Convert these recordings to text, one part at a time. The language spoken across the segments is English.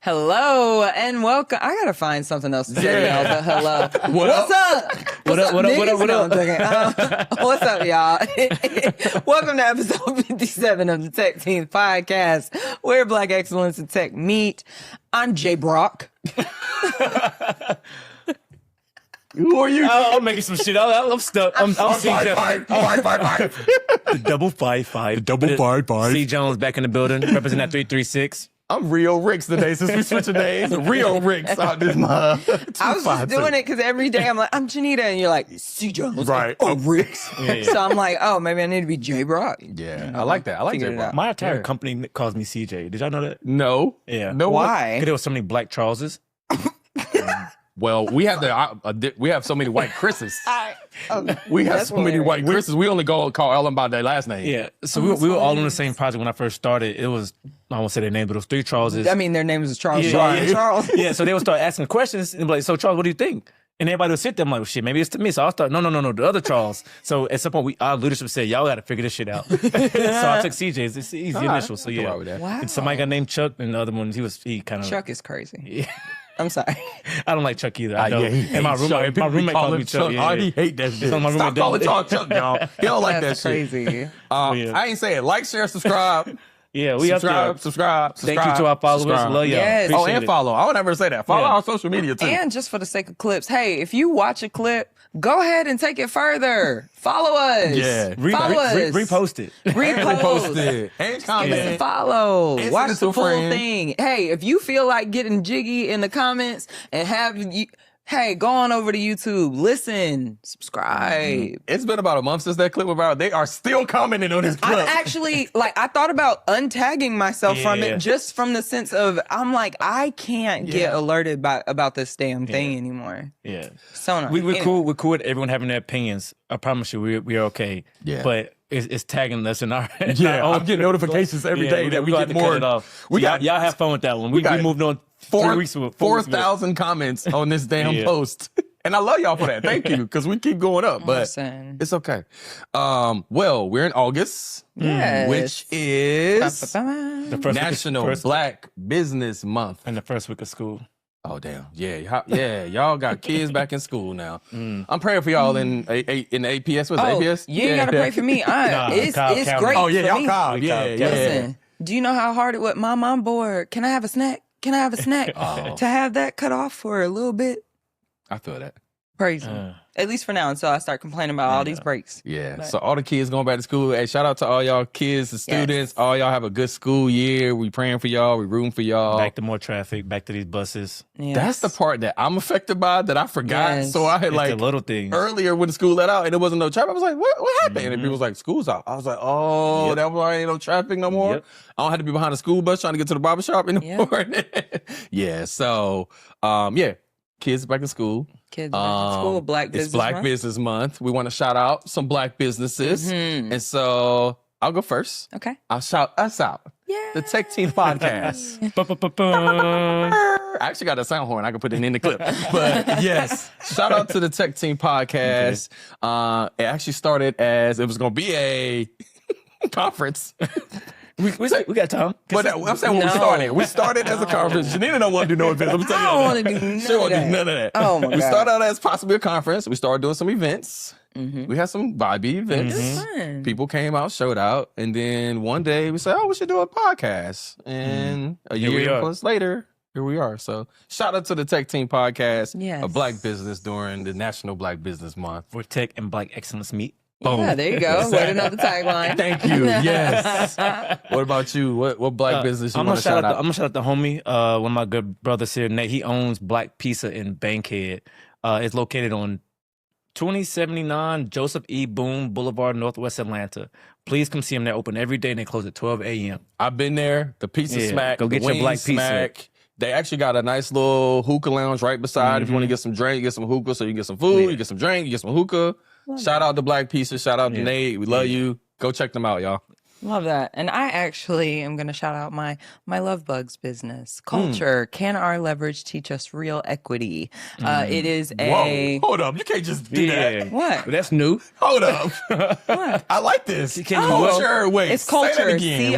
Hello and welcome. I gotta find something else to say, y'all, but hello. What's up? What up? What's up, y'all? Welcome to episode 57 of the TechTeenth podcast, where Black excellence and tech meet. I'm Jay Brock. Who are you? I'm making some shit. I'm stuck. I'm Five. The double 5-5. The double 5-5. C. Jones back in the building, representing that 336. I'm Rio Ricks today since we switching names. Rio Ricks out this month. I was just doing it because every day I'm like, I'm Janita, and you're like, C. Jones. Right. Oh, Ricks. Yeah. So I'm like, oh, maybe I need to be Jay Brock. Yeah, I like that. I like Figured Jay it Brock. out. My entire company calls me CJ. Did y'all know that? No. Yeah. No. Why? Because there was so many black Charleses. Well, we have we have so many white Chris's. We have That's so many hilarious. white Chris's. We only call Ellen by their last name. Yeah. So we were all on the same project when I first started. It was, I won't say their name, but it was 3 Charleses. I mean, their names is Charles. Yeah, Sean, yeah. Charles. Yeah, so they would start asking questions and be like, so Charles, what do you think? And everybody would sit there, I'm like, well, shit, maybe it's to me. So I'll start, no, the other Charles. So at some point, our leadership said, y'all got to figure this shit out. So I took CJ's. It's easy initial. So Nothing yeah. wrong with that. Wow. And somebody got named Chuck, and the other one, he kind of. Chuck is crazy. Yeah. I'm sorry. I don't like Chuck either. I don't. Yeah, he And my hates Chuck. roommate, People be calls calling me Chuck. Yeah, Oh, he hate that shit. So my Stop roommate calling don't. Chuck, y'all. He don't like that That's shit. crazy. Yeah. I ain't saying like, share, subscribe. Yeah, we up there. subscribe. Thank you to our followers. subscribe. Love y'all. Yes. Oh, Appreciate and it. follow. I would never say that. Follow Yeah. our social media too. And just for the sake of clips, hey, if you watch a clip, go ahead and take it further. Follow us. Yeah. Repost Follow us. it. Repost. it. And Give us a comment. follow. And Watch send it to the a full friend. thing. Hey, if you feel like getting jiggy in the comments and hey, go on over to YouTube. Listen. Subscribe. It's been about a month since that clip was out. They are still commenting on this I'm clip. actually, I thought about untagging myself from Yeah. it just from the sense of, I'm like, I can't get alerted about this damn thing anymore. Yeah. So annoying. We're Anyway. cool. We're cool with everyone having their opinions. I promise you, we're okay. Yeah. But it's tagging us in our. Yeah, I'm getting notifications every day that we got get to cut more. it off. We got y'all have fun with that one. We got moved on 3 weeks with 4,000 comments on this damn Yeah. post. And I love y'all for that. Thank you, because we keep going up, but Listen. it's okay. Well, we're in August, Yes. which is Ba-ba-ba. the first National week of, Black Business Month. and the first week of school. Oh damn! Yeah, y'all got kids back in school now. I'm praying for y'all in the APS. What's Oh, APS? you ain't gotta pray for me. It's Kyle, great. Oh yeah, for y'all me. called. We Yeah, called. yeah. Listen, do you know how hard it was? Mom, I'm bored. Can I have a snack? Can I have a snack? Oh. To have that cut off for a little bit? I feel that. Praise him. At least for now, until I start complaining about all these breaks. Yeah. But- So all the kids going back to school. Hey, shout out to all y'all kids and students. All y'all have a good school year. We praying for y'all. We rooting for y'all. Back to more traffic. Back to these buses. Yes. That's the part that I'm affected by that I forgot. Yes. So I had It's like the little things. earlier when the school let out and there wasn't no traffic. I was like, what happened? And people was like, school's out. I was like, oh, Yep. that why ain't no traffic no more. Yep. I don't have to be behind the school bus trying to get to the barbershop anymore. Yeah. So yeah, kids back in school. Kids back in school, Black Business It's Black Month. Business Month. We want to shout out some Black businesses. Mhm. And so I'll go first. Okay. I'll shout us out. Yeah. The TechTeenth podcast. Ba-ba-ba-bum. I actually got a sound horn. I can put it in the clip. But yes, shout out to the TechTeenth podcast. It actually started as it was going to be a conference. we got time. But I'm saying when we No. started. We started as a conference. Janina don't want to do no events. I'm telling you. I don't want to that. do none She won't of do that. none of that. Oh, my We God. started out as possibly a conference. We started doing some events. We had some vibey events. Fun. People came out, showed out, and then one day we said, "Oh, we should do a podcast." And a Here we year are. plus later, here we are. So, shout out to the TechTeenth podcast, Yes. a Black business during the National Black Business Month. Where tech and black excellence meet. Boom. Yeah, there you go. Wait another tagline. Thank you. Yes. What about you? What Black business you I'm want to shout out? I'm gonna shout out the homie, one of my good brothers here, Nate. He owns Black Pizza in Bankhead. It's located on 2079 Joseph E. Boone Boulevard, Northwest Atlanta. Please come see them. They're open every day and they close at 12 a.m. I've been there. The pizza Yeah, smack. go the get your wings Black pizza. smack. They actually got a nice little hookah lounge right beside. If you want to get some drink, you get some hookah. So you get some food, you get some drink, you get some hookah. Shout out to Black Pizza. Shout out to Nate. We love you. Go check them out, y'all. Love that. And I actually am going to shout out my Love Bugs business. Culture. Can our leverage teach us real equity? It is a... Whoa, hold up. You can't just do that. What? That's new. Hold up. What? I like this. Can you Culture. Wait, It's say that Culture, again.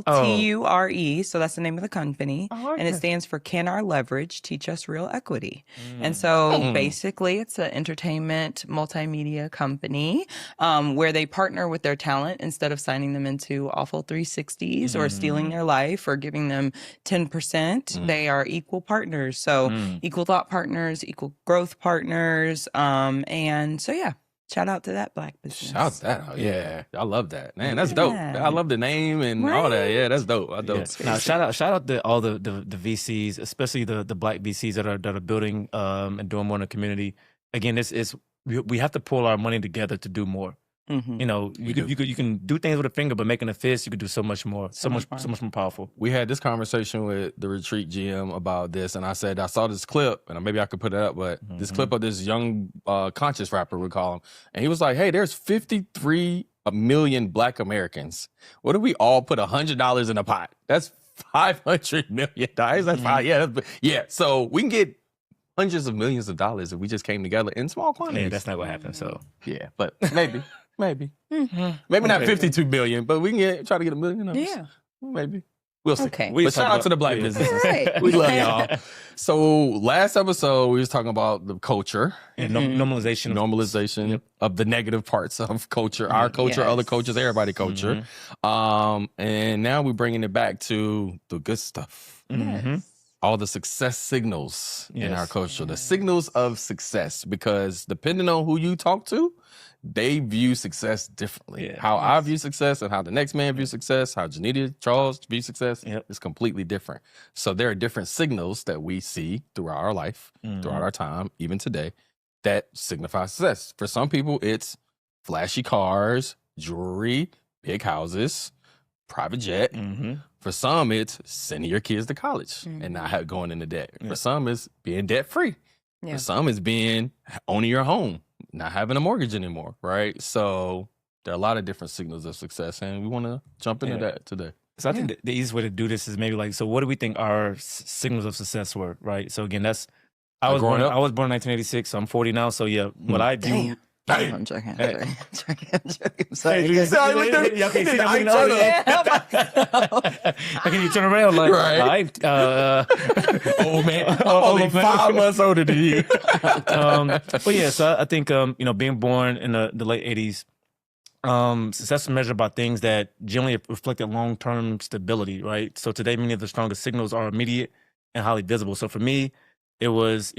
COLTURE. So that's the name of the company. like And it that. stands for Can Our Leverage Teach Us Real Equity? And so basically, it's an entertainment multimedia company where they partner with their talent instead of signing them into awful 360s or stealing their life or giving them 10%. They are equal partners. So equal thought partners, equal growth partners. And so, yeah. Shout out to that Black business. Shout that out. Yeah. I love that. Man, that's dope. Yeah. I love the name and all that. Yeah, that's dope. I dope. Yeah. Now, shout out to all the VCs, especially the Black VCs that are building and doing more in the community. Again, we have to pull our money together to do more. You know, you can do things with a finger, but making a fist, you could do so much more, so much more powerful. We had this conversation with the retreat GM about this, and I said I saw this clip, and maybe I could put it up, but this clip of this young conscious rapper, we call him, and he was like, "Hey, there's 53 million Black Americans. What if we all put $100 in a pot? That's $500 million. That's five. Yeah. So we can get hundreds of millions of dollars if we just came together in small quantities. Yeah, that's not what happened. So yeah, but maybe. Maybe not 52 billion, but we can try to get $1 million. Yeah. Maybe. We'll see. Okay. But shout out to the Black businesses. Right. We love y'all. So last episode, we was talking about the culture. and normalization of the negative parts of culture, our culture, other cultures, everybody culture. And now we're bringing it back to the good stuff. All the success signals in our culture, the signals of success, because depending on who you talk to, they view success differently. How I view success and how the next man views success, how Janita, Charles view success is completely different. So there are different signals that we see throughout our life, throughout our time, even today, that signify success. For some people, it's flashy cars, jewelry, big houses, private jet. For some, it's sending your kids to college and not going into debt. For some, it's being debt free. For some, it's owning your home, not having a mortgage anymore, right? So there are a lot of different signals of success, and we want to jump into that today. So I think the easiest way to do this is maybe like, so what do we think our signals of success were, right? So again, I was born in 1986, so I'm 40 now. So yeah, what I do. I'm joking. I'm joking. Sorry. Can you turn around like, right? Old man, only 5 months older than you. But yeah, so I think being born in the late 80s, success is measured by things that generally reflected long-term stability, right? So today, many of the strongest signals are immediate and highly visible. So for me, it was,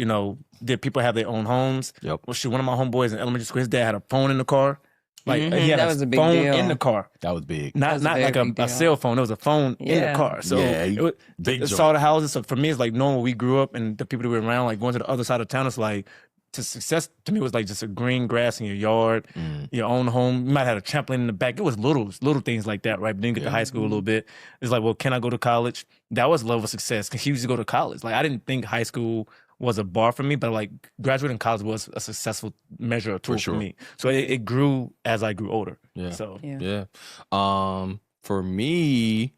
did people have their own homes? Yep. Well, shoot, one of my homeboys in elementary school, his dad had a phone in the car. Like he had That was a big phone deal. in the car. That was big. Not like a cell phone. It was a phone in the car. So big saw the houses. So for me, it's like knowing where we grew up and the people that were around, like going to the other side of town. It's like, to success to me was like just a green grass in your yard, your own home. You might have a trampoline in the back. It was little things like that, right? But then you get to high school a little bit. It's like, well, can I go to college? That was level of success because he used to go to college. Like I didn't think high school was a bar for me, but like graduating college was a successful measure or tool for me. So it grew as I grew older. Yeah. So For me,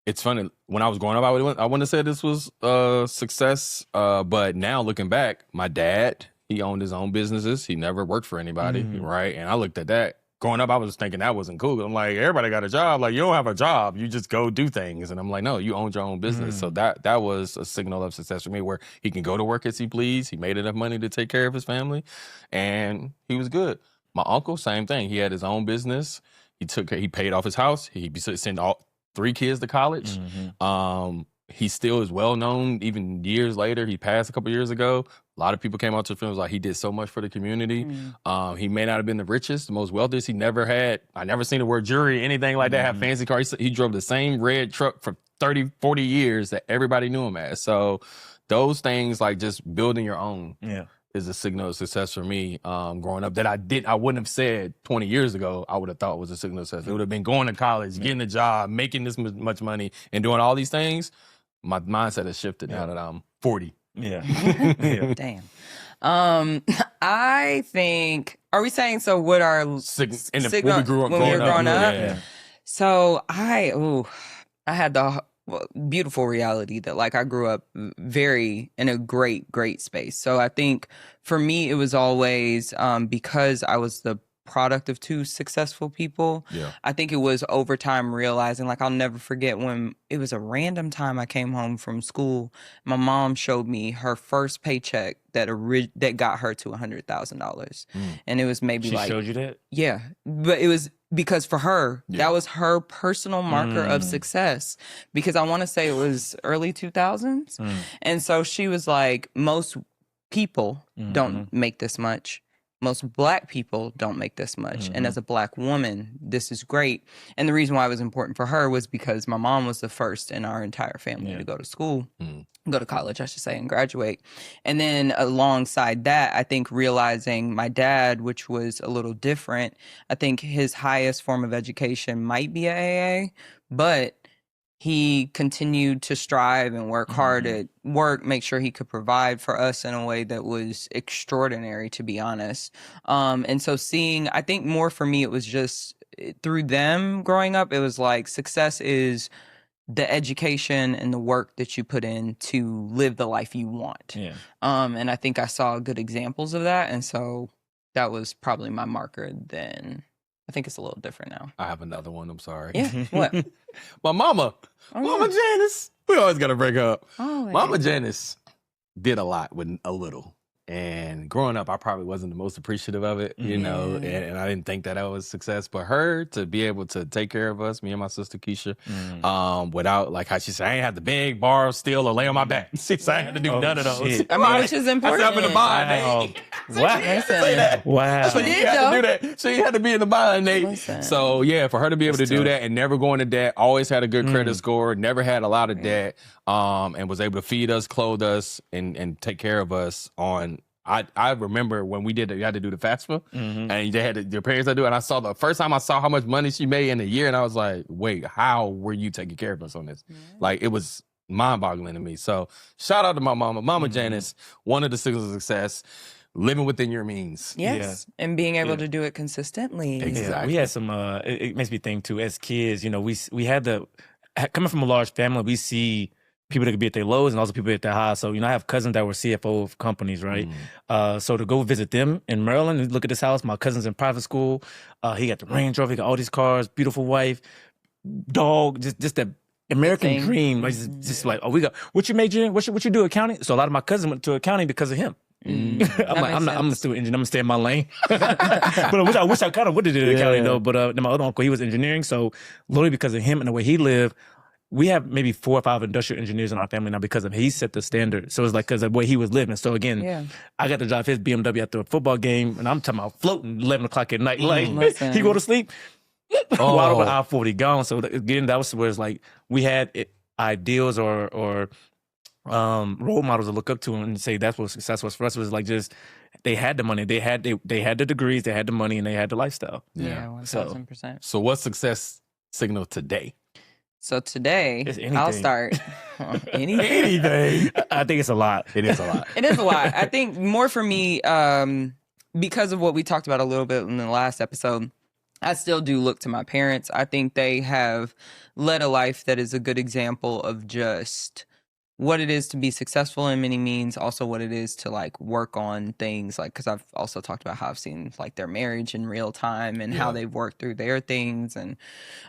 it's funny. When I was growing up, I wouldn't have said this was success. But now looking back, my dad, he owned his own businesses. He never worked for anybody, right? And I looked at that. Growing up, I was thinking that wasn't cool. I'm like, everybody got a job. Like, you don't have a job. You just go do things. And I'm like, no, you owned your own business. So that was a signal of success for me, where he can go to work as he pleased. He made enough money to take care of his family. And he was good. My uncle, same thing. He had his own business. He paid off his house. He sent all 3 kids to college. He still is well known even years later. He passed a couple years ago. A lot of people came out to the film, was like, he did so much for the community. He may not have been the richest, the most wealthiest. He never had, I never seen the word jury, anything like that, have fancy cars. He drove the same red truck for 30, 40 years that everybody knew him as. So those things, like just building your own, is a signal of success for me growing up that I wouldn't have said 20 years ago. I would have thought was a signal of success. It would have been going to college, getting a job, making this much money, and doing all these things. My mindset has shifted now that I'm 40. Damn. I think, are we saying, so what our When we signal grew up, when we were growing up? Yeah. So I had the beautiful reality that like I grew up very in a great space. So I think for me it was always because I was the product of two successful people. Yeah. I think it was over time realizing, like, I'll never forget when it was a random time I came home from school. My mom showed me her first paycheck that got her to $100,000, and it was maybe She like, showed you that? yeah, but it was because for her, Yeah. that was her personal marker of success. Because I want to say it was early 2000s. And so she was like, most people don't make this much. Most Black people don't make this much. And as a Black woman, this is great. And the reason why it was important for her was because my mom was the first in our entire family to go to school. Go to college, I should say, and graduate. And then alongside that, I think realizing my dad, which was a little different, I think his highest form of education might be a AA, but he continued to strive and work hard at work, make sure he could provide for us in a way that was extraordinary, to be honest. And so seeing, I think more for me, it was just through them growing up, it was like success is the education and the work that you put in to live the life you want. Yeah. And I think I saw good examples of that. And so that was probably my marker then. I think it's a little different now. I have another one. I'm sorry. Yeah. What? My mama. Oh, Mama yeah. Janice. We always got to break up. Oh, Mama yeah. Janice did a lot with a little. And growing up, I probably wasn't the most appreciative of it, you know, and I didn't think that was success. But her to be able to take care of us, me and my sister Keisha, without, like how she said, I ain't have to beg, borrow, steal, or lay on my back. She said I ain't had to do none of those. Shit. I mean, which is important. I said I'm in the bind, Wow. Nate. Wow. Say that. Wow. So you did, had to though. do that. So you had to be in the bind, Nate. Listen. So yeah, for her to be able That's to do tough. that and never go into debt, always had a good credit score, never had a lot of debt, and was able to feed us, clothe us, and take care of us on. I remember when we did it, you had to do the FAFSA, and they had your parents had to do it. And I saw the first time I saw how much money she made in a year, and I was like, wait, how were you taking care of us on this? Like, it was mind-boggling to me. So shout out to my mama Janice, one of the signals of success, living within your means. Yes. And being able to do it consistently. Exactly. Yeah, we had some. It makes me think too. As kids, you know, we had coming from a large family. We see people that could be at their lows and also people at their highs. So, you know, I have cousins that were CFO of companies, right? So to go visit them in Maryland and look at this house, my cousin's in private school. He got the Range Rover, he got all these cars, beautiful wife, dog, just that American thing. dream. Like, just like, we got, what you major in? What you do, accounting? So a lot of my cousins went to accounting because of him. I'm like, I'm gonna still engineer. I'm gonna stay in my lane. But I wish I kind of would have did accounting though. But then my other uncle, he was engineering. So literally because of him and the way he lived, we have maybe 4 or 5 industrial engineers in our family now because of him. He set the standard. So it's like because of the way he was living. So again, I got to drive his BMW after a football game, and I'm talking about floating 11 o'clock at night. Like he go to sleep, wide over I-40 gone. So again, that was where it's like we had ideals or role models to look up to and say that's what success was for us. It was like just they had the money, they had the degrees, they had the money, and they had the lifestyle. Yeah, 1000%. So what's success signal today? So today, It's anything. I'll start. Anything? Anything. I think it's a lot. It is a lot. It is a lot. I think more for me, because of what we talked about a little bit in the last episode, I still do look to my parents. I think they have led a life that is a good example of just what it is to be successful in many means, also what it is to like work on things, like, because I've also talked about how I've seen like their marriage in real time and how they've worked through their things. And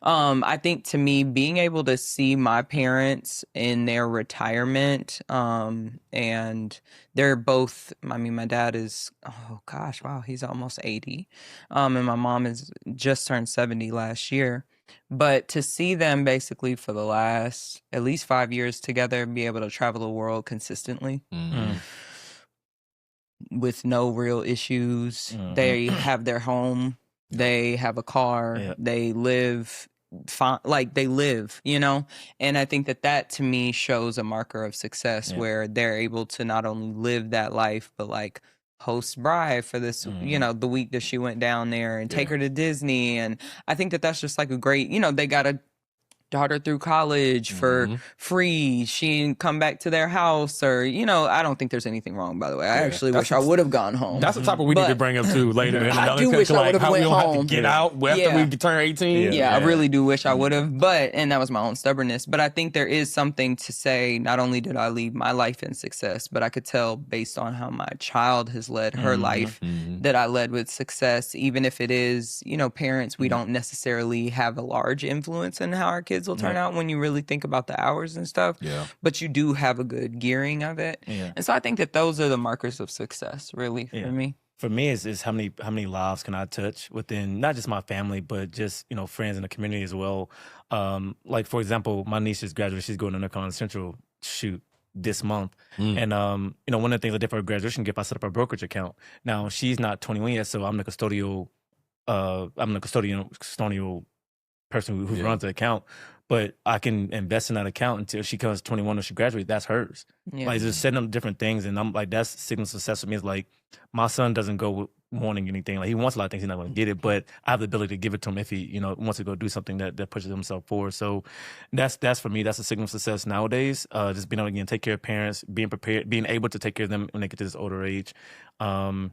I think to me, being able to see my parents in their retirement, and they're both, I mean, my dad is, oh gosh, wow, he's almost 80. And my mom is just turned 70 last year. But to see them basically for the last at least 5 years together, be able to travel the world consistently with no real issues. They have their home, they have a car, they live fine, like they live, you know? And I think that to me shows a marker of success where they're able to not only live that life, but like host Bri for this, you know, the week that she went down there and take her to Disney. And I think that's just like a great, you know, they got a daughter through college for free. She didn't come back to their house, or I don't think there's anything wrong. By the way, I actually wish I would have gone home. That's the topic we need to bring up too later. In I another do wish I would have how we went don't have home. to get out after we turn 18. Yeah, I really do wish I would have, and that was my own stubbornness. But I think there is something to say. Not only did I lead my life in success, but I could tell based on how my child has led her life that I led with success. Even if it is, parents, we don't necessarily have a large influence in how our kids will turn out when you really think about the hours and stuff. Yeah. But you do have a good gearing of it. Yeah. And so I think that those are the markers of success, really, for me. For me, is how many lives can I touch within not just my family, but just friends in the community as well. Like for example, my niece just graduated; she's going to North Carolina Central shoot this month, and one of the things I did for her graduation gift, I set up a brokerage account. Now she's not 21 yet, so I'm the custodial. Custodial person who runs the account. But I can invest in that account until she comes 21 or she graduates. That's hers. Yeah. Like just setting up different things, and I'm like, that's signal of success for me. Is like my son doesn't go wanting anything. Like he wants a lot of things, he's not going to get it, but I have the ability to give it to him if he, wants to go do something that pushes himself forward. So that's for me. That's a signal of success nowadays. Just being able to take care of parents, being prepared, being able to take care of them when they get to this older age. And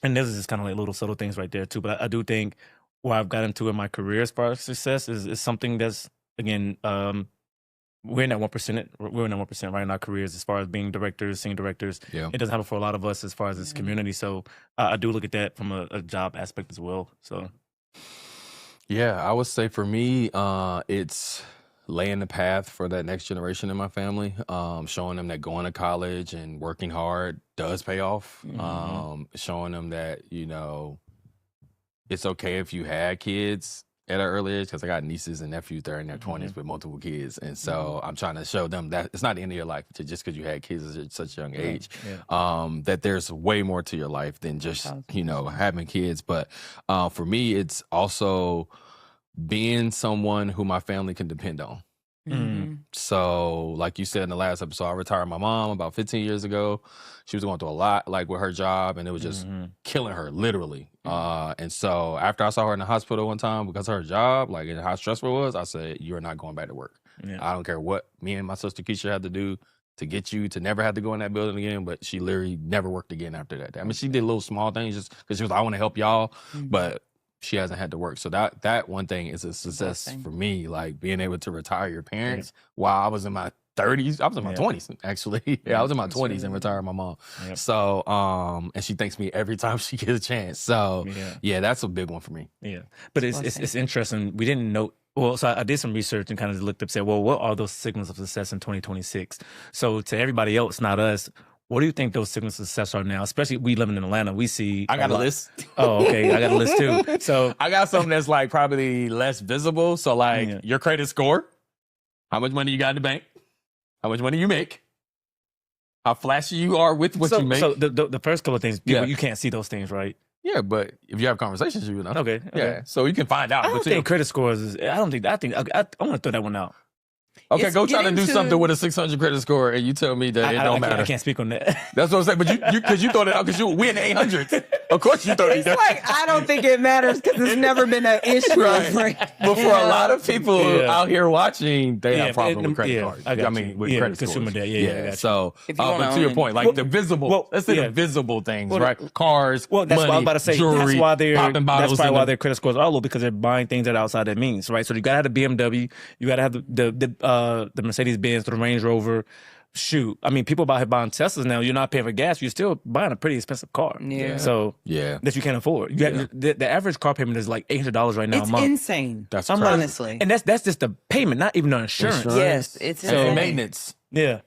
this is just kind of like little subtle things right there too. But I do think where I've gotten to in my career as far as success is something that's, again, we're in that 1%. We're in that 1% right in our careers as far as being directors, senior directors. Yeah. It doesn't happen for a lot of us as far as this community. So I do look at that from a job aspect as well. So, yeah, I would say for me, it's laying the path for that next generation in my family, showing them that going to college and working hard does pay off. Showing them that it's okay if you had kids at an early age, because I got nieces and nephews that are in their 20s with multiple kids. And so I'm trying to show them that it's not the end of your life just because you had kids at such a young age, that there's way more to your life than just, having kids. But for me, it's also being someone who my family can depend on. So like you said in the last episode, I retired my mom about 15 years ago. She was going through a lot with her job, and it was just killing her literally. And so after I saw her in the hospital one time because of her job, and how stressful it was, I said, you're not going back to work. I don't care what me and my sister Keisha had to do to get you to never have to go in that building again. But she literally never worked again after that. I mean, she did little small things just because she was like, I want to help y'all. But she hasn't had to work. So that one thing is a success for me, being able to retire your parents while I was in my 30s. I was in my 20s, actually. I was in my 20s and retired my mom. So, and she thanks me every time she gets a chance. So, that's a big one for me. Yeah. But it's interesting. We didn't know. Well, so I did some research and kind of looked up, said, well, what are those signals of success in 2026? So to everybody else, not us, what do you think those signals of success are now? Especially we living in Atlanta, we see. I got a list. Oh, okay. I got a list too. So I got something that's probably less visible. So your credit score, how much money you got in the bank, how much money you make, how flashy you are with what you make. So the first couple of things, people, you can't see those things, right? Yeah, but if you have conversations, you know. Okay. Yeah, so you can find out. I don't think credit scores I want to throw that one out. Okay, go try to do something with a 600 credit score, and you tell me that it don't matter. I can't speak on that. That's what I'm saying. But because you throw it out because we in the 800s. Of course you throw it out. I don't think it matters because it's never been an issue. Right. But for a lot of people out here watching, they have problems with credit cards. With credit consumer scores. debt. Yeah. So, but to your point, the visible, let's say the visible things, right? Cars, that's money, what I'm about to say. Jewelry, that's probably why their credit scores are low, because they're buying things that are outside their means, right? So you gotta have the BMW, you gotta have the Mercedes Benz, the Range Rover. Shoot, I mean, people buying Teslas now. You're not paying for gas. You're still buying a pretty expensive car. Yeah. So that you can't afford. The average car payment is like $800 right now a month. It's insane. That's honestly, and that's just the payment, not even the insurance. Yes, it's insane. Maintenance. Yeah.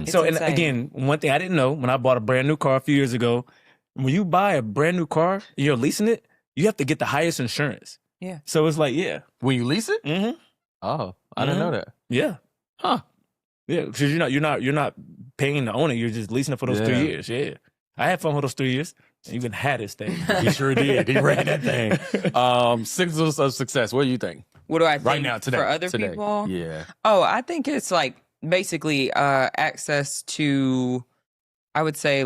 So and again, one thing I didn't know when I bought a brand new car a few years ago, when you buy a brand new car and you're leasing it, you have to get the highest insurance. Yeah. So it's like when you lease it. Mm-hmm. Oh, I didn't know that. Yeah. Huh. Yeah, because you're not paying to own it. You're just leasing it for those 3 years. Yeah, I had fun with those 3 years. You even had this thing. He sure did. He ran that thing. Signals of success. What do you think? What do I think right now today for other people? Yeah. Oh, I think it's basically access to, I would say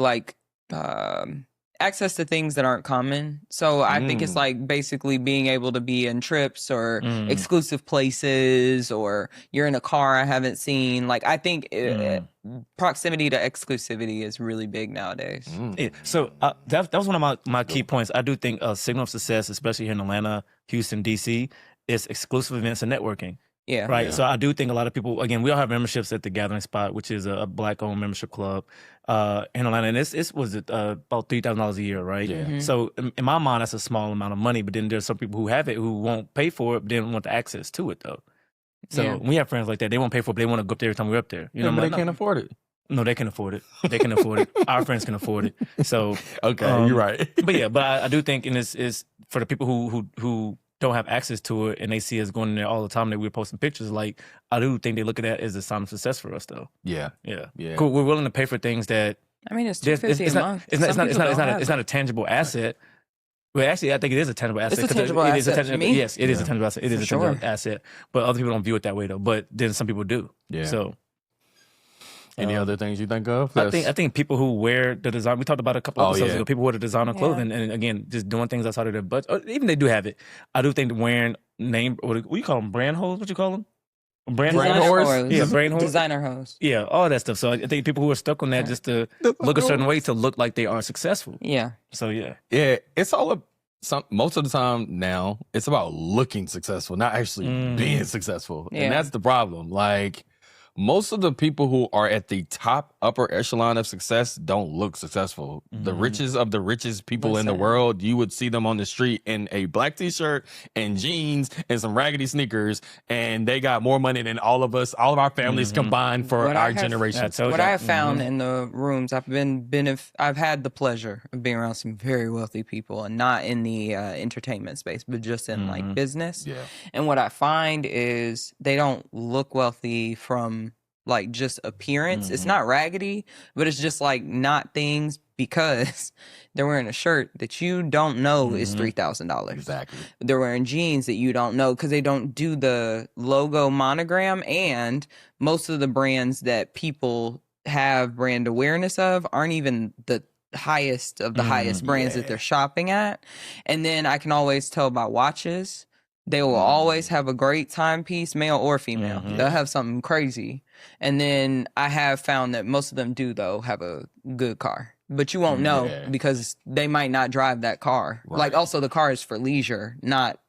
access to things that aren't common. So I think it's Mm. like basically being able to be in trips or Mm. exclusive places, or you're in a car I haven't seen. Like I think proximity to exclusivity is really big nowadays. Yeah. So that was one of my key points. I do think a signal of success, especially here in Atlanta, Houston, DC, is exclusive events and networking. Yeah. Right. Yeah. So I do think a lot of people, again, we all have memberships at the Gathering Spot, which is a Black-owned membership club in Atlanta. And it's was about $3,000 a year, right? Yeah. So in my mind, that's a small amount of money. But then there's some people who have it who won't pay for it, but didn't want the access to it, though. So we have friends like that. They won't pay for it, but they want to go up there every time we're up there. You know, but they can't afford it. No, they can afford it. They can afford it. Our friends can afford it. So Okay, you're right. but yeah, but I do think, and it's for the people who don't have access to it and they see us going in there all the time that we're posting pictures. Like I do think they look at that as a sign of success for us, though. Yeah. Yeah. Cool. We're willing to pay for things that I mean, it's $250 a month. It's not a tangible asset. Well, actually, I think it is a tangible asset. It's a tangible asset to me. Yes, it is a tangible asset. It is a tangible asset. But other people don't view it that way, though. But then some people do. Yeah. So. Any other things you think of? I think people who wear the design. We talked about it a couple episodes ago. People wear the designer clothing, and again, just doing things outside of their budget. Or even they do have it. I do think wearing name. What do you call them? Brand hoes? What you call them? Brand hose. Yeah, brand hose. Designer hose. Yeah, all that stuff. So I think people who are stuck on that just to look a certain way to look like they are successful. Yeah. So yeah, it's all most of the time now. It's about looking successful, not actually being successful, and that's the problem. Like. Most of the people who are at the top upper echelon of success don't look successful. The richest of the richest people in the world, you would see them on the street in a black t-shirt and jeans and some raggedy sneakers, and they got more money than all of us, all of our families combined for our generation. What I have found in the rooms, I've had the pleasure of being around some very wealthy people, and not in the entertainment space, but just in like business. Yeah. And what I find is they don't look wealthy from like just appearance. It's not raggedy, but it's just like not things because they're wearing a shirt that you don't know is $3,000. Exactly. They're wearing jeans that you don't know because they don't do the logo monogram, and most of the brands that people have brand awareness of aren't even the highest of the highest brands that they're shopping at. And then I can always tell by watches. They will always have a great timepiece, male or female. They'll have something crazy. And then I have found that most of them do, though, have a good car. But you won't know because they might not drive that car. Right. Like, also, the car is for leisure, not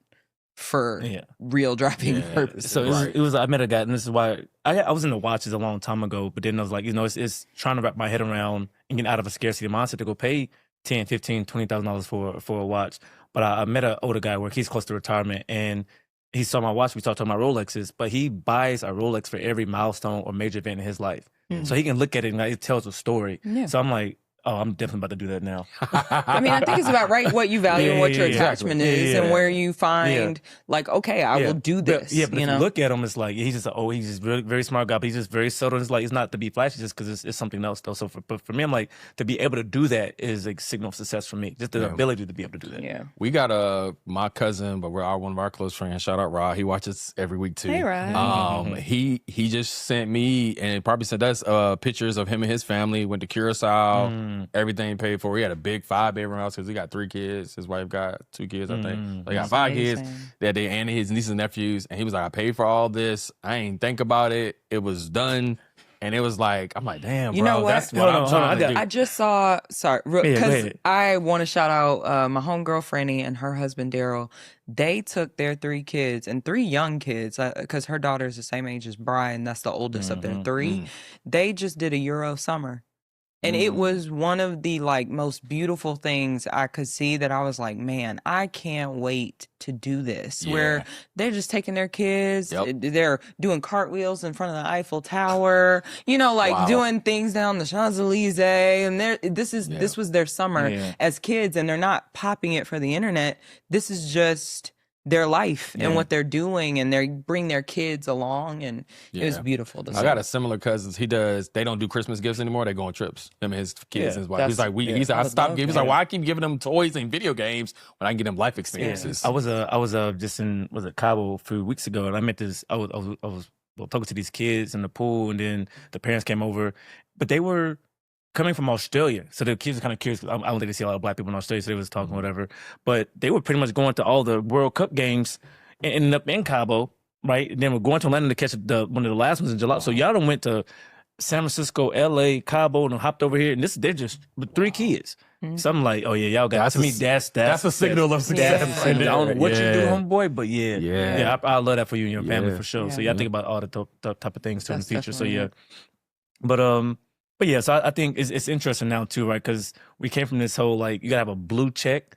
for real driving purposes. So it was, I met a guy, and this is why I was into watches a long time ago, but then I was like, it's trying to wrap my head around and get out of a scarcity mindset to go pay $10,000, $15,000, $20,000 for a watch. But I met an older guy where he's close to retirement, and he saw my watch. We started talking about Rolexes, but he buys a Rolex for every milestone or major event in his life. So he can look at it and it tells a story. Yeah. So I'm like, oh, I'm definitely about to do that now. I mean, I think it's about what you value and what your attachment is and where you find like, okay, I will do this. But if you look at him, it's like he's just he's just really very smart guy, but he's just very subtle. It's like it's not to be flashy, just because it's something else though. So for me, I'm like, to be able to do that is a signal of success for me. Just the ability to be able to do that. Yeah. We got my cousin, but we're one of our close friends. Shout out Rod. He watches every week too. Hey Rod. He just sent me and probably sent us pictures of him and his family. Went to Curacao. Everything paid for. He had a big 5-bedroom house because he got 3 kids. His wife got 2 kids, I think. They got 5 kids that they and his nieces and nephews. And he was like, I paid for all this. I ain't think about it. It was done. And it was like, I'm like, damn, you bro, know what? that's what I'm trying to do. I just saw, because I want to shout out my homegirl Franny and her husband Daryl. They took their 3 kids, and 3 young kids, because her daughter is the same age as Brian. That's the oldest of their 3. They just did a Euro summer. And it was one of the like most beautiful things I could see that I was like, man, I can't wait to do this. Yeah. Where they're just taking their kids, they're doing cartwheels in front of the Eiffel Tower, doing things down the Champs-Elysees. And this was their summer as kids, and they're not popping it for the internet. This is just their life and what they're doing, and they bring their kids along, and it was beautiful to see. I got a similar cousin. They don't do Christmas gifts anymore. They go on trips. Him and his kids and his wife. He's like, I stopped giving. He's like, why I keep giving them toys and video games when I can get them life experiences? I was just in Cabo a few weeks ago, and I met this. I was talking to these kids in the pool, and then the parents came over, but they were coming from Australia. So the kids are kind of curious. I don't think they see a lot of black people in Australia, so they was talking whatever. But they were pretty much going to all the World Cup games and ended up in Cabo, right? And then we're going to Atlanta to catch one of the last ones in July. So y'all done went to San Francisco, LA, Cabo, and hopped over here. And they're just with 3 kids. So I'm like, oh yeah, y'all got, to me, that's a signal of success. I don't know what you do, homeboy, but yeah, I love that for you and your family for sure. Yeah. So I think about all the type of things too in the future. So yeah, but yeah, so I think it's interesting now too, right? Because we came from this whole like you gotta have a blue check.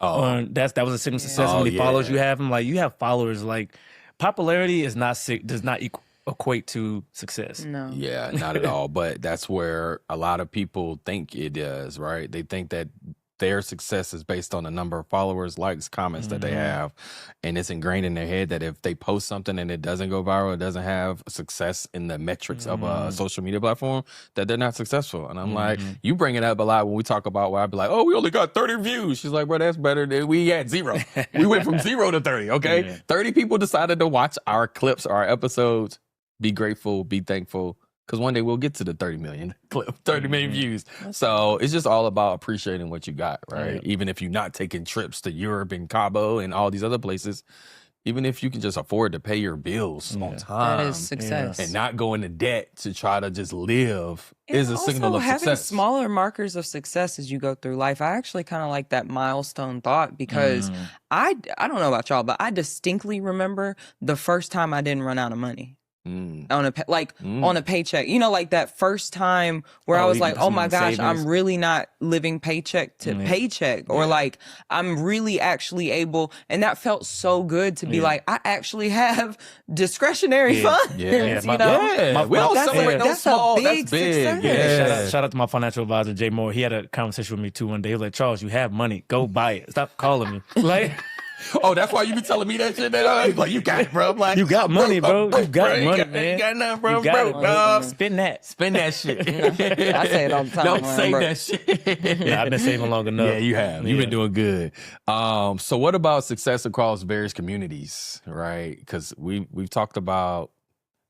That was a signal of success. How many followers you have? I'm like, you have followers. Like popularity does not equate to success. No. Yeah, not at all. But that's where a lot of people think it does, right? They think that their success is based on the number of followers, likes, comments that they have. And it's ingrained in their head that if they post something and it doesn't go viral, it doesn't have success in the metrics of a social media platform, that they're not successful. And I'm like, you bring it up a lot when we talk about where I'd be like, oh, we only got 30 views. She's like, bro, that's better than we had 0. We went from 0 to 30, okay? Yeah. 30 people decided to watch our clips or our episodes. Be grateful, be thankful, because one day we'll get to the 30 million clip, 30 million views. So it's just all about appreciating what you got, right? Even if you're not taking trips to Europe and Cabo and all these other places, even if you can just afford to pay your bills on time. That is success. And not go into debt to try to just live is a signal of having success. smaller markers of success as you go through life. I actually kind of like that milestone thought because I don't know about y'all, but I distinctly remember the first time I didn't run out of money. On a paycheck, like that first time where I was like, oh my gosh, I'm really not living paycheck to paycheck, or like I'm really actually able, and that felt so good to be like, I actually have discretionary funds. We don't celebrate no small, that's big. Shout out to my financial advisor Jay Moore. He had a conversation with me too one day. He was like, Charles, you have money, go buy it, stop calling me. Like, oh, that's why you be telling me that shit. That like, you got it, bro. I'm like, you got money, bro. You got money, man. You got nothing, bro. You got it. Spend that. Spend that shit. I say it all the time. Don't save that shit. Yeah, I've been saving long enough. Yeah, you have. You've been doing good. So what about success across various communities, right? Because we've talked about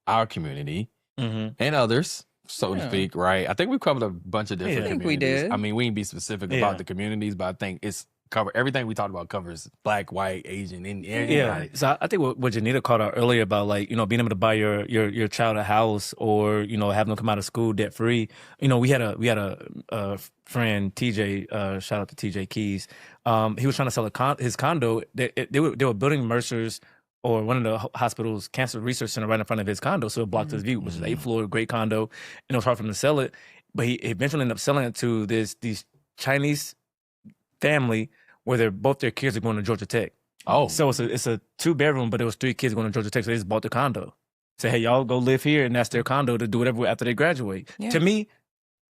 our community and others, so to speak, right? I think we've covered a bunch of different communities. We did. I mean, we ain't be specific about the communities, but I think it's cover everything we talked about covers black, white, Asian, Indian. Yeah. So I think what Janita called out earlier about like, being able to buy your child a house or, having them come out of school debt free. We had a friend, TJ, shout out to TJ Keys. He was trying to sell his condo. They were building Mercer's or one of the hospital's cancer research center right in front of his condo. So it blocked his view, which is 8th floor, great condo. And it was hard for him to sell it. But he eventually ended up selling it to these Chinese family where both their kids are going to Georgia Tech. Oh. So it's a 2-bedroom, but there was 3 kids going to Georgia Tech, so they just bought the condo. Say, hey, y'all go live here, and that's their condo to do whatever after they graduate. Yeah. To me,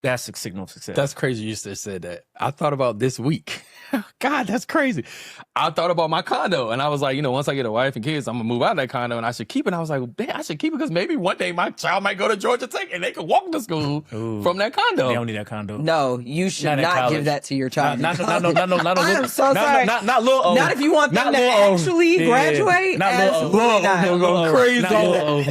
that's a signal of success. That's crazy you just said that. I thought about this week. God, that's crazy. I thought about my condo, and I was like, once I get a wife and kids, I'm going to move out of that condo, and I should keep it. And I was like, man, I should keep it because maybe one day my child might go to Georgia Tech, and they can walk to school from that condo. They don't need that condo. No, you should not give that to your child. Not I'm so sorry. Not little. Not if you want them to actually graduate. Not little. Go crazy.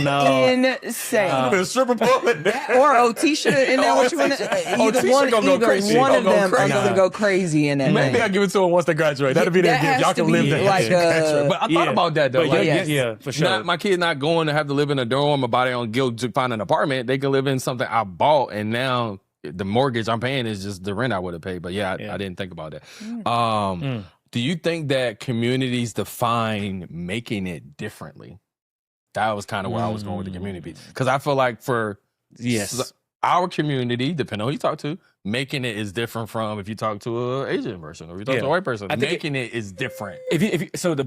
No. Insane. A stripper pole. Or Otisha, isn't that what you want to? Either one of them are going to go crazy in that. Maybe I'll give it to them once they graduate. That'll be their gift. Y'all can live there. But I thought about that though. Yeah, for sure. My kid's not going to have to live in a dorm or buy their own guild to find an apartment. They can live in something I bought, and now the mortgage I'm paying is just the rent I would have paid. But I didn't think about that. Do you think that communities define making it differently? That was kind of where I was going with the community. Because I feel like for our community, depending on who you talk to, making it is different from if you talk to an Asian person or you talk to a white person. Making it is different.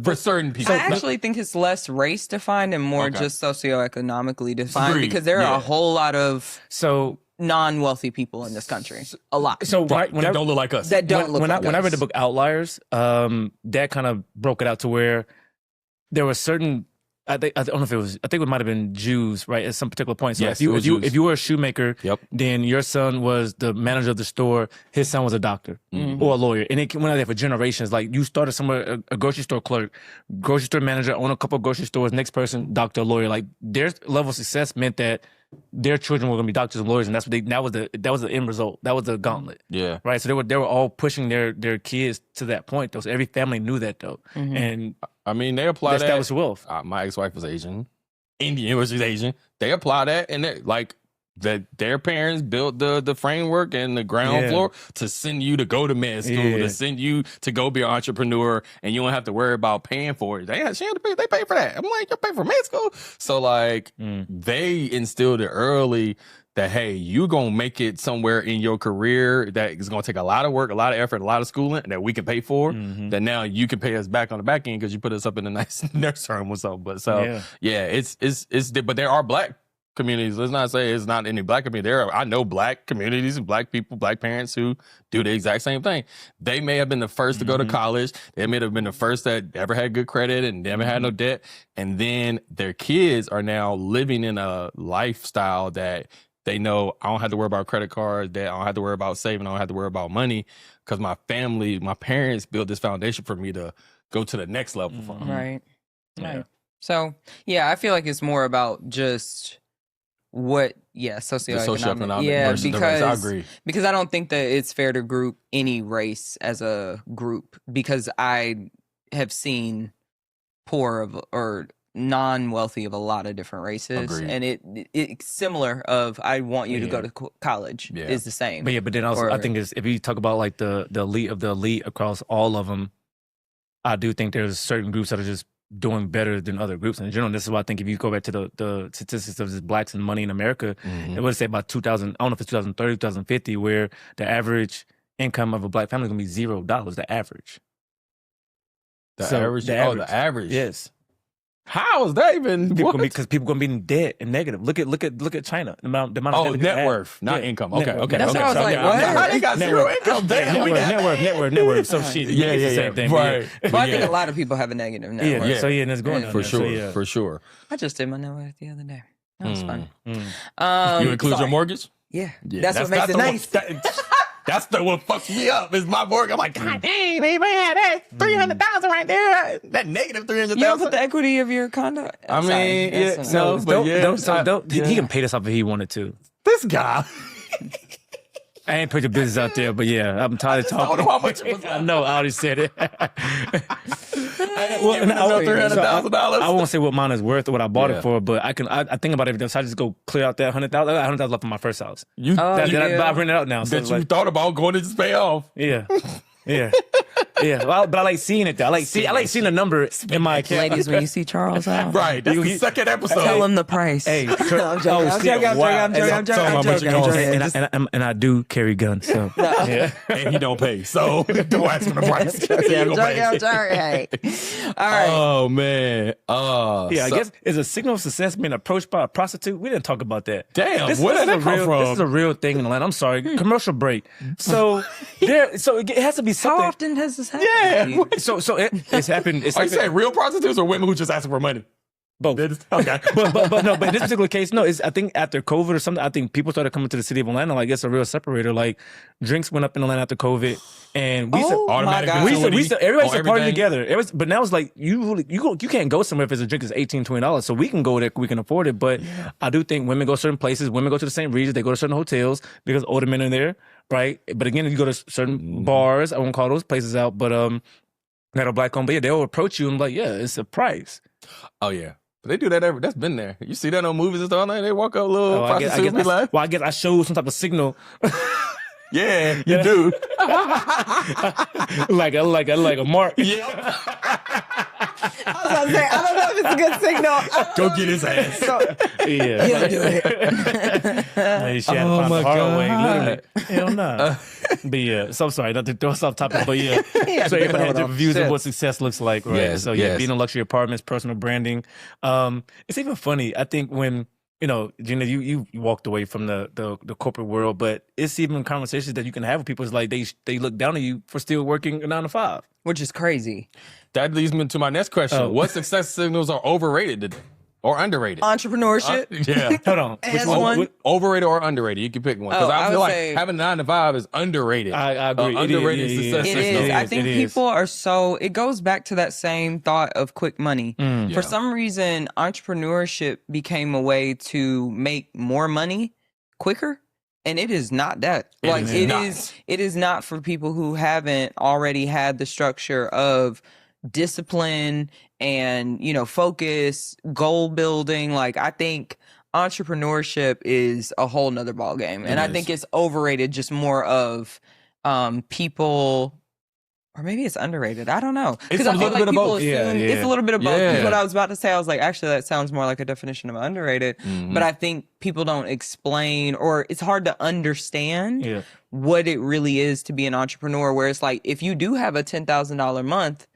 For certain people. I actually think it's less race defined and more just socioeconomically defined because there are a whole lot of non-wealthy people in this country. A lot. So when that don't look like us. That don't look like us. When I read the book Outliers, that kind of broke it out to where there were certain I don't know if it was. I think it might have been Jews, right? At some particular point. So yes, if you were a shoemaker, then your son was the manager of the store. His son was a doctor or a lawyer, and it went out there for generations. Like you started somewhere, a grocery store clerk, grocery store manager, own a couple of grocery stores. Next person, doctor, lawyer. Like their level of success meant that their children were going to be doctors and lawyers, and that was the end result. That was the gauntlet. Yeah. Right. So they were all pushing their kids to that point. Though, so every family knew that though, and I mean, they apply that. That was wealth. My ex-wife was Asian, Indian, which is Asian. They apply that, and their parents built the framework and the ground floor to send you to go to med school, to send you to go be an entrepreneur, and you don't have to worry about paying for it. They pay for that. I'm like, you pay for med school. So like they instilled it early that, hey, you gonna make it somewhere in your career that is gonna take a lot of work, a lot of effort, a lot of schooling that we can pay for, that now you can pay us back on the back end because you put us up in a nice nurse home or something. But but there are black communities. Let's not say it's not any black community. I know black communities and black people, black parents who do the exact same thing. They may have been the first to go to college. They may have been the first that ever had good credit and never had no debt. And then their kids are now living in a lifestyle that they know, I don't have to worry about credit cards, that I don't have to worry about saving, I don't have to worry about money, because my parents built this foundation for me to go to the next level. Right. So, yeah, I feel like it's more about just socioeconomic. Yeah, versus the race. I agree. Because I don't think that it's fair to group any race as a group, because I have seen poor or non-wealthy of a lot of different races. Agreed. And it's similar of, I want you to go to college is the same. But then also, I think if you talk about like the elite of the elite across all of them, I do think there's certain groups that are just doing better than other groups in general. This is why I think if you go back to the statistics of just blacks and money in America, it would say about 2000, I don't know if it's 2030, 2050, where the average income of a black family is going to be $0, the average. The average. Yes. How is that even? Because people gonna be in debt and negative. Look at China. The amount of net worth, not income. Okay. That's what I was like. What? They got zero income. Net worth. So shit. It's the same thing. Right. But I think a lot of people have a negative net worth. So and it's going for sure. For sure. I just did my net worth the other day. That was fun. You include your mortgage? Yeah. That's what makes it nice. That's what fucks me up is my mortgage. I'm like, God dang, they had that 300,000 right there. That negative 300,000. You don't put the equity of your condo. I mean, he can pay this off if he wanted to. This guy. I ain't put your business out there, but yeah, I'm tired of talking. I don't know how much it was. I know, I already said it. $300,000. I won't say what mine is worth or what I bought it for, but I think about it every day. So I just go clear out that $100,000. I got $100,000 left in my first house. I rent it out now. That you thought about going to just pay off. Yeah. Well, but I like seeing it though. I like seeing the number in my account. Ladies, when you see Charles out, right? That's the second episode. Tell him the price. Hey, I'm joking. And I do carry guns, so and he don't pay, so don't ask him the price. I'm joking. Hey, all right. Oh man. I guess it's a signal of success being approached by a prostitute. We didn't talk about that. Damn, where did that come from? This is a real thing in Atlanta. I'm sorry. Commercial break. So it has to be something. How often has this happened? Yeah. So it's happened. Are you saying real prostitutes or women who just asking for money? Both. Okay. but in this particular case, no. I think after COVID or something, I think people started coming to the city of Atlanta. Like, it's a real separator. Like, drinks went up in Atlanta after COVID, and everybody used to party together. But now it's like you can't go somewhere if it's a drink is $18, $20. So we can go there, we can afford it. But I do think women go certain places. Women go to the same regions. They go to certain hotels because older men are there, right? But again, you go to certain bars. I won't call those places out, but that are black owned. But yeah, they'll approach you and like, yeah, it's a price. Oh yeah. But they do that that's been there. You see that on movies and stuff like that? They walk up little prostitutes. I guess I showed some type of signal. Yeah, you do. like a mark. Yeah. I was about to say, I don't know if it's a good signal. Go get his ass. He'll do it. She had to find the hard way, literally. Hell no. But yeah, so I'm sorry, not to throw us off topic, but yeah. So everybody has different views of what success looks like, right? Yes, so being in luxury apartments, personal branding. It's even funny, I think, when Gina, you walked away from the corporate world, but it's even conversations that you can have with people. It's like they look down on you for still working a 9 to 5, which is crazy. That leads me to my next question: what success signals are overrated today? or underrated. Entrepreneurship. Yeah. Hold on. As Which one. Overrated or underrated? You can pick one because Oh, I I feel would like say- having a 9 to 5 is underrated. I agree. Underrated It is, success. It signal. is. I it think is. people are so. It goes back to that same thought of quick money. Mm. Yeah. For some reason, entrepreneurship became a way to make more money quicker. And it is not that. It Like is it not. is. It is not for people who haven't already had the structure of discipline and focus, goal building. Like I think entrepreneurship is a whole nother ball game, and I think it's overrated. Just more of people. Or maybe it's underrated. I don't know. It's Because a I feel little like bit of people both. assume Yeah, it's yeah. a little bit of both. Yeah. Because what I was about to say, I was like, actually, that sounds more like a definition of underrated. But I think people don't explain, or it's hard to understand Yeah. what it really is to be an entrepreneur. Where it's like, if you do have a $10,000 month,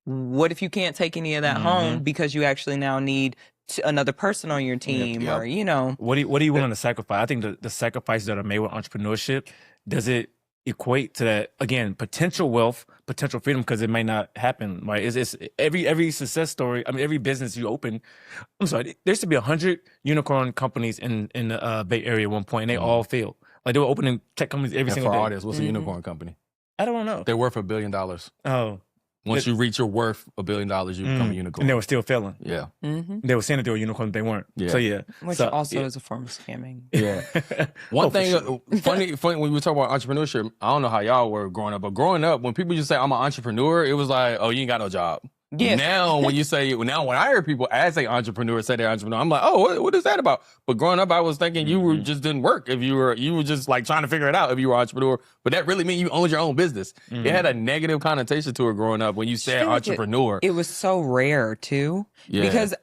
what if you can't take any of that home because you actually now need another person on your team, Yep. or What are you willing to sacrifice? I think the sacrifices that are made with entrepreneurship, does it equate to that, again, potential wealth, potential freedom? Because it may not happen, right? It's every success story. I mean, every business you open. I'm sorry, there used to be 100 unicorn companies in the Bay Area at one point, and they all failed. Like they were opening tech companies every And single for day. artists, what's a unicorn company? I don't know. They're worth $1 billion. Oh, Once you reach your worth $1 billion, you become a unicorn. and they were still failing. Yeah. They were saying that they were unicorns, but they weren't. Yeah. So yeah, which So, also yeah. is a form of scamming. Yeah. One thing, funny when we talk about entrepreneurship, I don't know how y'all were growing up, but growing up, when people just say I'm an entrepreneur, it was like, oh, you ain't got no job. Yeah. Now, when I hear people as an entrepreneur say they're entrepreneur, I'm like, oh, what is that about? But growing up, I was thinking you were just didn't work if you were just like trying to figure it out if you were an entrepreneur. But that really means you owned your own business. It had a negative connotation to it growing up when you said feel like entrepreneur. It was so rare too, because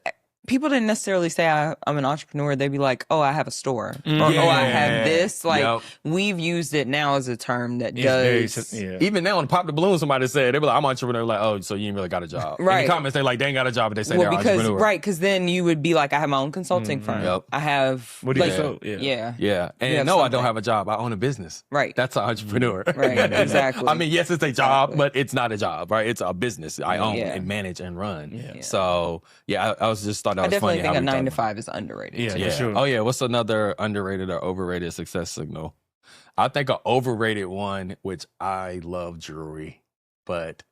people didn't necessarily say I'm an entrepreneur. They'd be like, oh, I have a store, or oh, I have this. Like we've used it now as a term that does. Even now on Pop the Balloon, somebody said, they be like, I'm an entrepreneur. Like, oh, so you ain't really got a job. Right. In the comments, they like, they ain't got a job, but they say Well, they're an entrepreneur. because then you would be like, I have my own consulting firm. Yep. I have. What do you like, sell? Yeah. Yeah. You And have no, I something. don't have a job. I own a business. Right. That's an entrepreneur. Right. Exactly. I mean, yes, it's a job, but it's not a job, right? It's a business I own Yeah. and manage and run. Yeah. So, yeah, I was just thought that I was definitely funny. think how a we 9 to talked 5 is underrated. Yeah, too. Yeah. for sure. Oh, yeah. What's another underrated or overrated success signal? I think an overrated one, which I love jewelry, but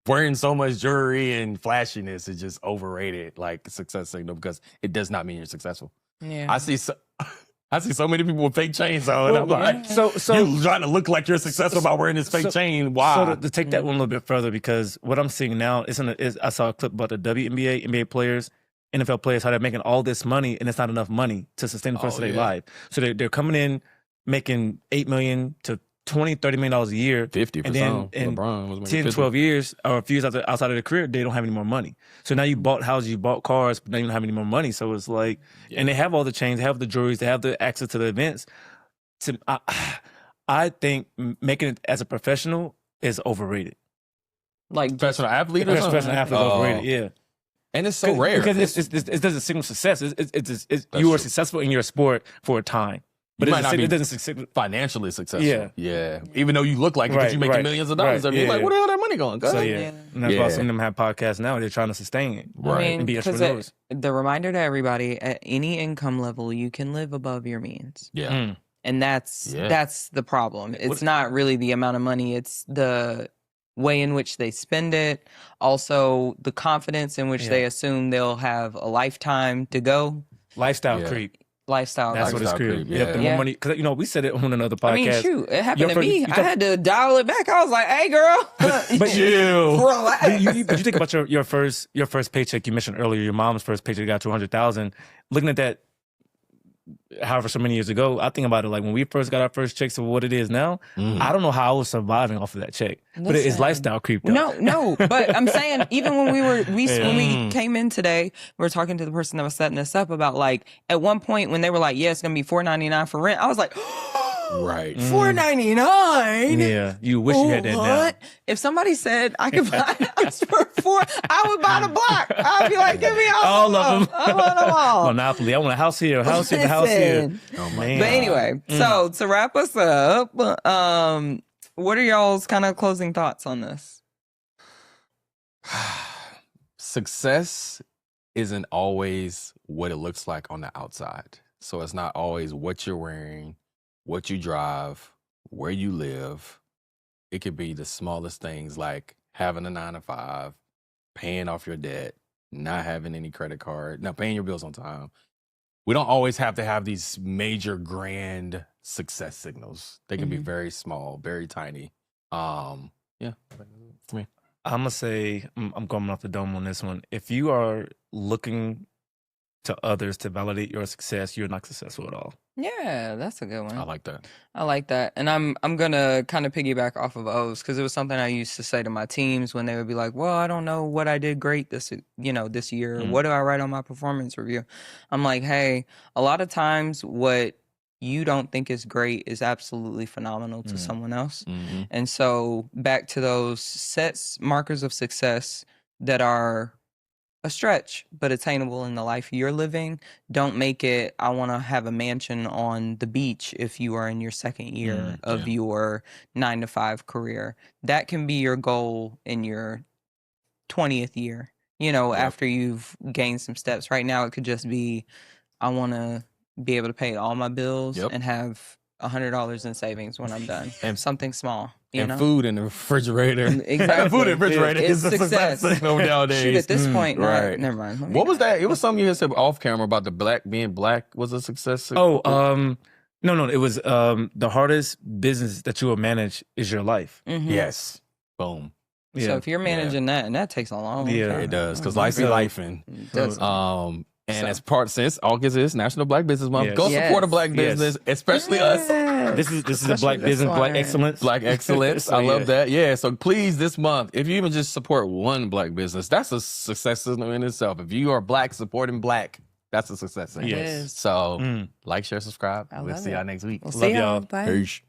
wearing so much jewelry and flashiness is just overrated, like success signal, because it does not mean you're successful. Yeah. I see so many people with fake chains on, and I'm like, So you trying to look like you're successful by wearing this fake chain. Why? So to take that one a little bit further, because what I'm seeing now is I saw a clip about the WNBA, NBA players, NFL players, how they're making all this money and it's not enough money to sustain the rest of their life. So they're coming in making $8 million to $20, $30 million a year. 50 for and then some. in LeBron was making 10, 50. 12 years or a few years outside of their career, they don't have any more money. So now you bought houses, you bought cars, but now you don't have any more money. So it's like, and they have all the chains, they have the jewelries, they have the access to the events. I think making it as a professional is overrated. Like Professional athlete or something? Professional athlete is overrated, yeah. And it's so rare. Because it doesn't signal success. You are successful in your sport for a time. But You might not be it doesn't succeed. financially successful. Yeah. Yeah. Even though you look like it, because Right, you're making right, millions of dollars. right, You're like, yeah. where the hell that money going? Go So ahead. yeah, Yeah. and that's why Yeah. I've seen them have podcasts now. They're trying to sustain it, Right. and be because entrepreneurs. the reminder to everybody, at any income level, you can live above your means. Yeah. Mm. And that's Yeah. the problem. It's not really the amount of money, it's the way in which they spend it, also the confidence in which they assume they'll have a lifetime to go. Lifestyle Yeah. creep. Lifestyle. That's what it's Lifestyle creep. creep, Yep, the yeah. more money, because we said it on another podcast. I mean, shoot, it happened to first- me. you I talk- had to dial it back. I was like, "Hey, girl, But Chill. relax." But you think about your first paycheck. You mentioned earlier your mom's first paycheck got $200,000. Looking at that, however so many years ago, I think about it like when we first got our first checks of what it is now. I don't know how I was surviving off of that check, but it's Listen. lifestyle creep. Though. No, but I'm saying even when when we came in today, we were talking to the person that was setting this up about like at one point when they were like, "Yeah, it's gonna be $4.99 for rent," I was like, Right. $4.99. Yeah, you wish you had that now. What? If somebody said I could buy a house for $4, I would buy the block. I'd be like, give me All of them. I want them all. Monopoly. I want a house here, a house here, a house here. Listen. Oh my Man. But anyway, so to wrap us up, what are y'all's kind of closing thoughts on this? Success isn't always what it looks like on the outside. So it's not always what you're wearing, what you drive, where you live. It could be the smallest things like having a 9 to 5, paying off your debt, not having any credit card, not paying your bills on time. We don't always have to have these major grand success signals. They can be very small, very tiny. Yeah, for me. I'm gonna say I'm going off the dome on this one. If you are looking to others to validate your success, you're not successful at all. Yeah, that's a good one. I like that. I like that. And I'm gonna kind of piggyback off of O's because it was something I used to say to my teams when they would be like, well, I don't know what I did great this year. What do I write on my performance review? I'm like, hey, a lot of times what you don't think is great is absolutely phenomenal to someone else. And so back to those markers of success that are a stretch, but attainable in the life you're living. Don't make it, I want to have a mansion on the beach if you are in your second year of your 9 to 5 career. That can be your goal in your 20th year, after you've gained some steps. Right now, it could just be, I want to be able to pay all my bills and have $100 in savings when I'm done. And something small. You know? Food in the refrigerator. Exactly. Food in the refrigerator It's is a success signal nowadays. Shoot, at this point, right. Never mind. What was that? It was something you had said off camera about being black was a success signal. No. It was the hardest business that you will manage is your life. Yes. Boom. Yeah. So if you're managing that, and that takes a long time. It does, because life's lifing. As since August is National Black Business Month, go support a black business, especially us. This is a black business, black excellence. Black excellence. I love that. Yeah. So please, this month, if you even just support one black business, that's a success signal in itself. If you are black supporting black, that's a success signal. Yes. So like, share, subscribe. We'll see y'all next week. We'll see y'all. Bye. Peace.